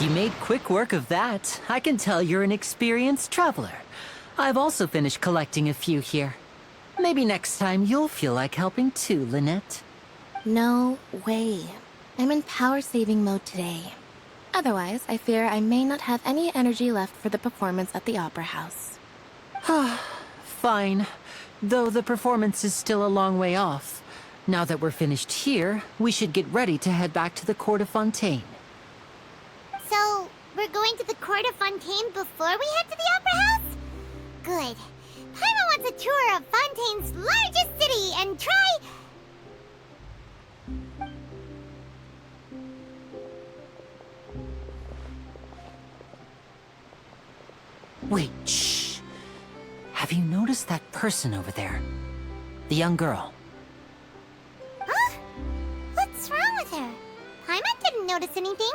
You made quick work of that. I can tell you're an experienced traveler. I've also finished collecting a few here. Maybe next time you'll feel like helping too, Lynette. No way. I'm in power-saving mode today. Otherwise, I fear I may not have any energy left for the performance at the Opera House. Fine. Though the performance is still a long way off. Now that we're finished here, we should get ready to head back to the court of Fontейn. So, we're going to the court of Fontейn before we head to the Opera House? Good. Paimon wants a tour of Fontain's largest city and try... Wait, shh. Have you noticed that person over there? The young girl. Huh? What's wrong with her? Paimon didn't notice anything.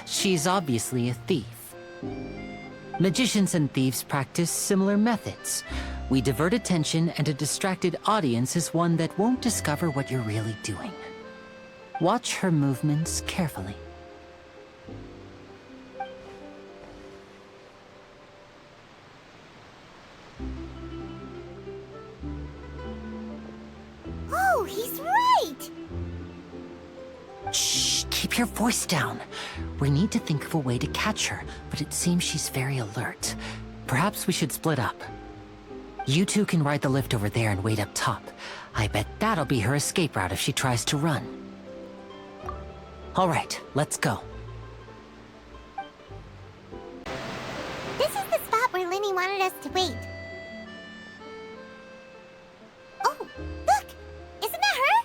She's obviously a thief. Magicians and thieves practice similar methods. We divert attention, and a distracted audience is one that won't discover what you're really doing. Watch her movements carefully. Oh, he's right! Shh, keep your voice down. We need to think of a way to catch her, but it seems she's very alert. Perhaps we should split up. You two can ride the lift over there and wait up top. I bet that'll be her escape route if she tries to run. All right, let's go. This is the spot where Linny wanted us to wait. Oh, look! Isn't that her?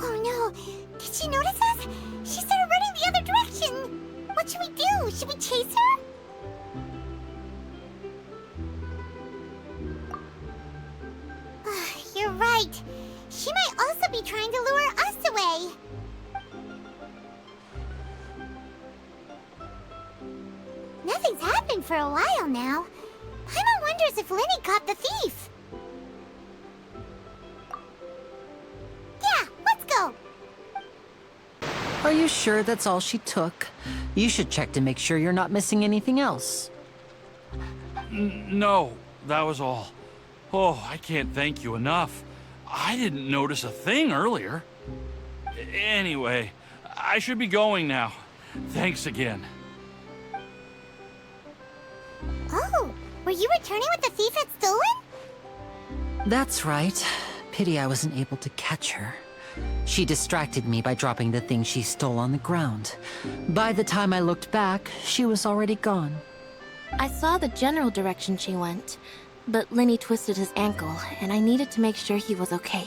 Oh no! Did she notice us? She started running the other direction! What should we do? Should we chase her? You're right. She might also be trying to lure us away. Nothing's happened for a while now. Paimon wonders if Linny caught the thief. Yeah, let's go. Are you sure that's all she took? You should check to make sure you're not missing anything else. No, that was all. Oh, I can't thank you enough. I didn't notice a thing earlier. Anyway, I should be going now. Thanks again. Oh, were you returning what the thief had stolen? That's right. Pity I wasn't able to catch her. She distracted me by dropping the thing she stole on the ground. By the time I looked back, she was already gone. I saw the general direction she went, but Linny twisted his ankle, and I needed to make sure he was okay.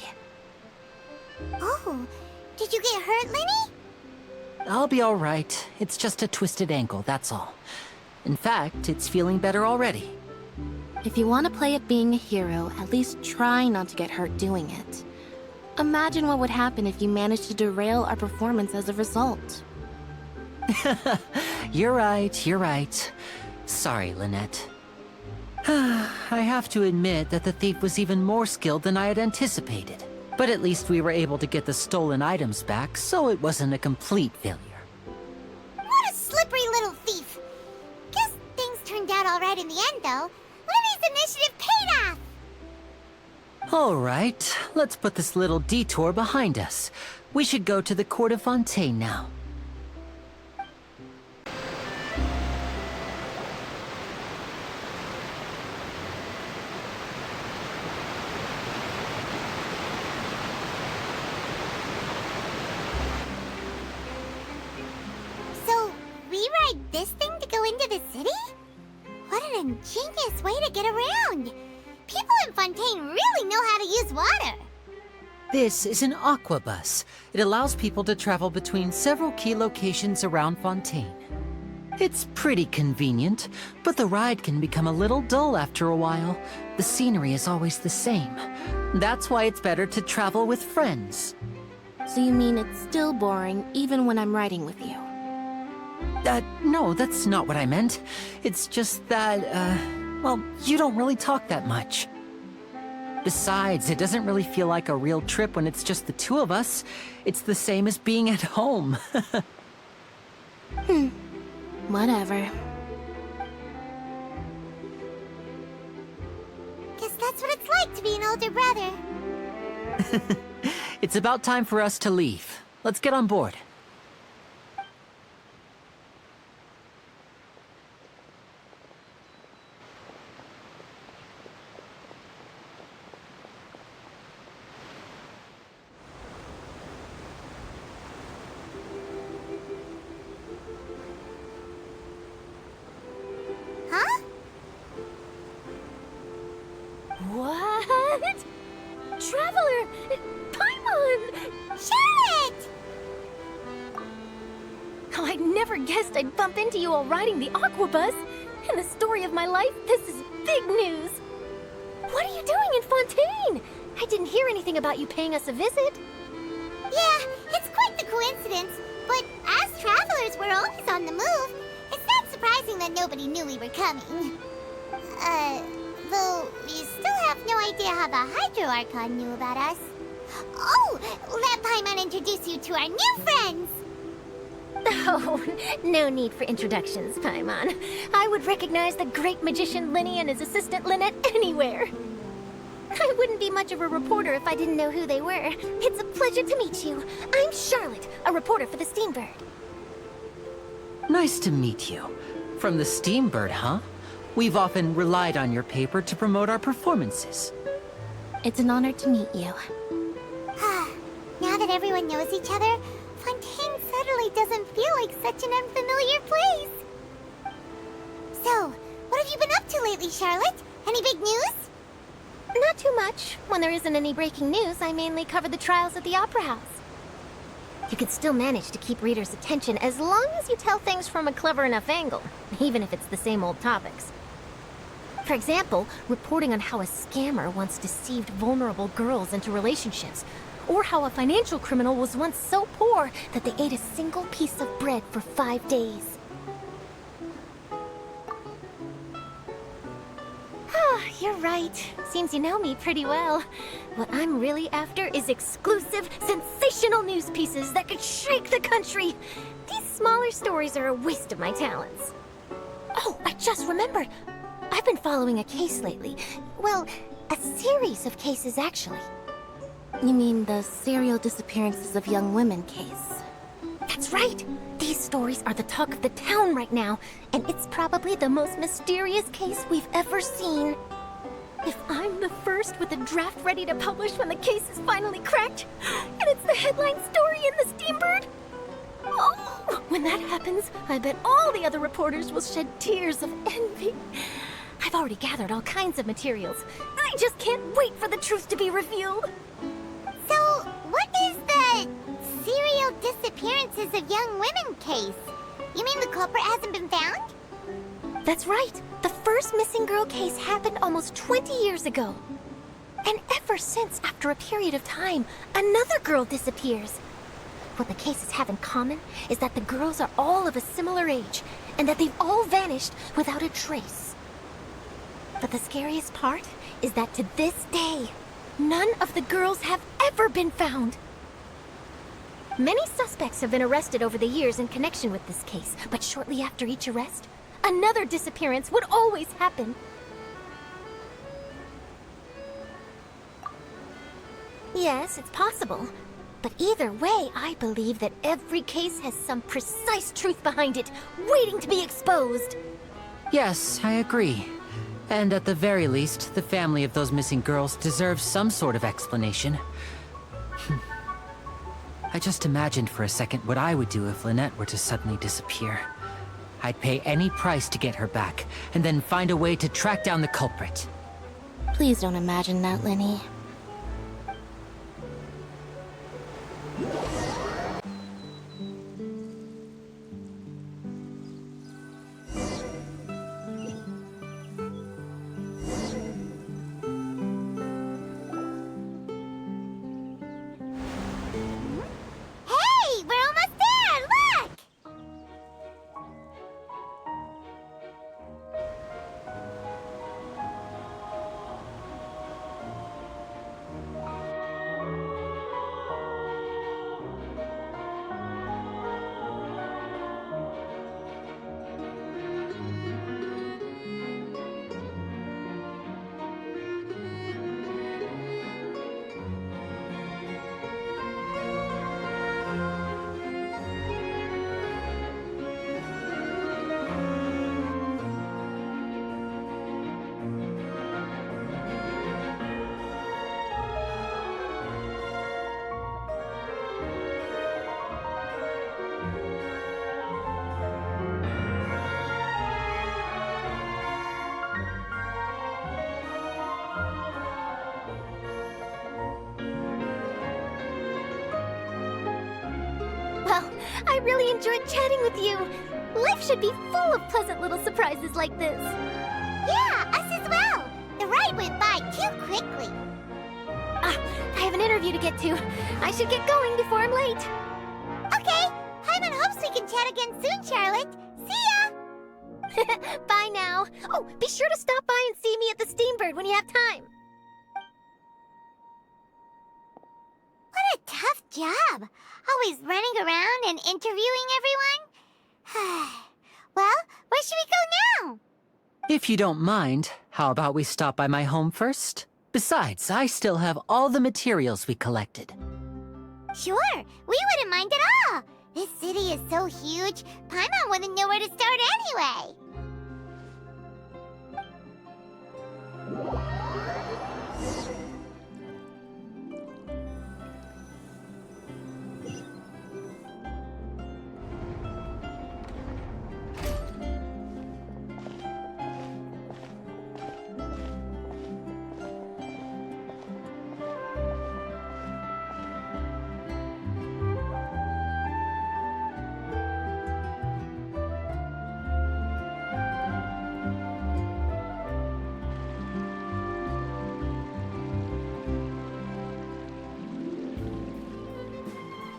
Oh, did you get hurt, Linny? I'll be all right. It's just a twisted ankle, that's all. In fact, it's feeling better already. If you want to play at being a hero, at least try not to get hurt doing it. Imagine what would happen if you managed to derail our performance as a result. You're right, you're right. Sorry, Lynette. I have to admit that the thief was even more skilled than I had anticipated. But at least we were able to get the stolen items back, so it wasn't a complete failure. What a slippery little thief! Guess things turned out all right in the end, though. Linny's initiative paid off! All right, let's put this little detour behind us. We should go to the court of Fontейn now. So, we ride this thing to go into the city? What an ingenious way to get around! People in Fontейn really know how to use water! This is an aqua bus. It allows people to travel between several key locations around Fontейn. It's pretty convenient, but the ride can become a little dull after a while. The scenery is always the same. That's why it's better to travel with friends. So you mean it's still boring even when I'm riding with you? No, that's not what I meant. It's just that, well, you don't really talk that much. Besides, it doesn't really feel like a real trip when it's just the two of us. It's the same as being at home. Whatever. Guess that's what it's like to be an older brother. It's about time for us to leave. Let's get on board. Huh? What? Traveler! Paimon! Charlotte! Oh, I never guessed I'd bump into you while riding the Aqua Bus. In the story of my life, this is big news. What are you doing in Fontaine? I didn't hear anything about you paying us a visit. Yeah, it's quite the coincidence, but as travelers, we're always on the move. It's not surprising that nobody knew we were coming. Though we still have no idea how the Hydro Archon knew about us. Oh, let Paimon introduce you to our new friends! Oh, no need for introductions, Paimon. I would recognize the great magician Linny and his assistant Lynette anywhere. I wouldn't be much of a reporter if I didn't know who they were. It's a pleasure to meet you. I'm Charlotte, a reporter for the Steambird. Nice to meet you. From the Steambird, huh? We've often relied on your paper to promote our performances. It's an honor to meet you. Now that everyone knows each other, Fontaine suddenly doesn't feel like such an unfamiliar place. So, what have you been up to lately, Charlotte? Any big news? Not too much. When there isn't any breaking news, I mainly cover the trials at the Opera House. You can still manage to keep readers' attention as long as you tell things from a clever enough angle, even if it's the same old topics. For example, reporting on how a scammer once deceived vulnerable girls into relationships, or how a financial criminal was once so poor that they ate a single piece of bread for 5 days. You're right. Seems you know me pretty well. What I'm really after is exclusive, sensational news pieces that could shake the country. These smaller stories are a waste of my talents. Oh, I just remembered. I've been following a case lately. Well, a series of cases, actually. You mean the serial disappearances of young women case? That's right! These stories are the talk of the town right now, and it's probably the most mysterious case we've ever seen. If I'm the first with a draft ready to publish when the case is finally cracked, and it's the headline story in the Steambird, oh, when that happens, I bet all the other reporters will shed tears of envy. I've already gathered all kinds of materials. I just can't wait for the truth to be revealed. So, what is the serial disappearances of young women case? You mean the culprit hasn't been found? That's right. The first missing girl case happened almost 20 years ago. And ever since, after a period of time, another girl disappears. What the cases have in common is that the girls are all of a similar age, and that they've all vanished without a trace. But the scariest part is that to this day, none of the girls have ever been found. Many suspects have been arrested over the years in connection with this case, but shortly after each arrest, another disappearance would always happen. Yes, it's possible. But either way, I believe that every case has some precise truth behind it, waiting to be exposed. Yes, I agree. And at the very least, the family of those missing girls deserves some sort of explanation. I just imagined for a second what I would do if Lynette were to suddenly disappear. I'd pay any price to get her back, and then find a way to track down the culprit. Please don't imagine that, Linny. Hey, we're almost there! Look! I really enjoyed chatting with you. Life should be full of pleasant little surprises like this. Yeah, us as well. The ride went by too quickly. I have an interview to get to. I should get going before I'm late. Okay, Paimon hopes we can chat again soon, Charlotte. See ya! Bye now. Oh, be sure to stop by and see me at the Steambird when you have time. What a tough job. Always running around and interviewing everyone. Well, where should we go now? If you don't mind, how about we stop by my home first? Besides, I still have all the materials we collected. Sure, we wouldn't mind at all. This city is so huge, Paimon wouldn't know where to start anyway.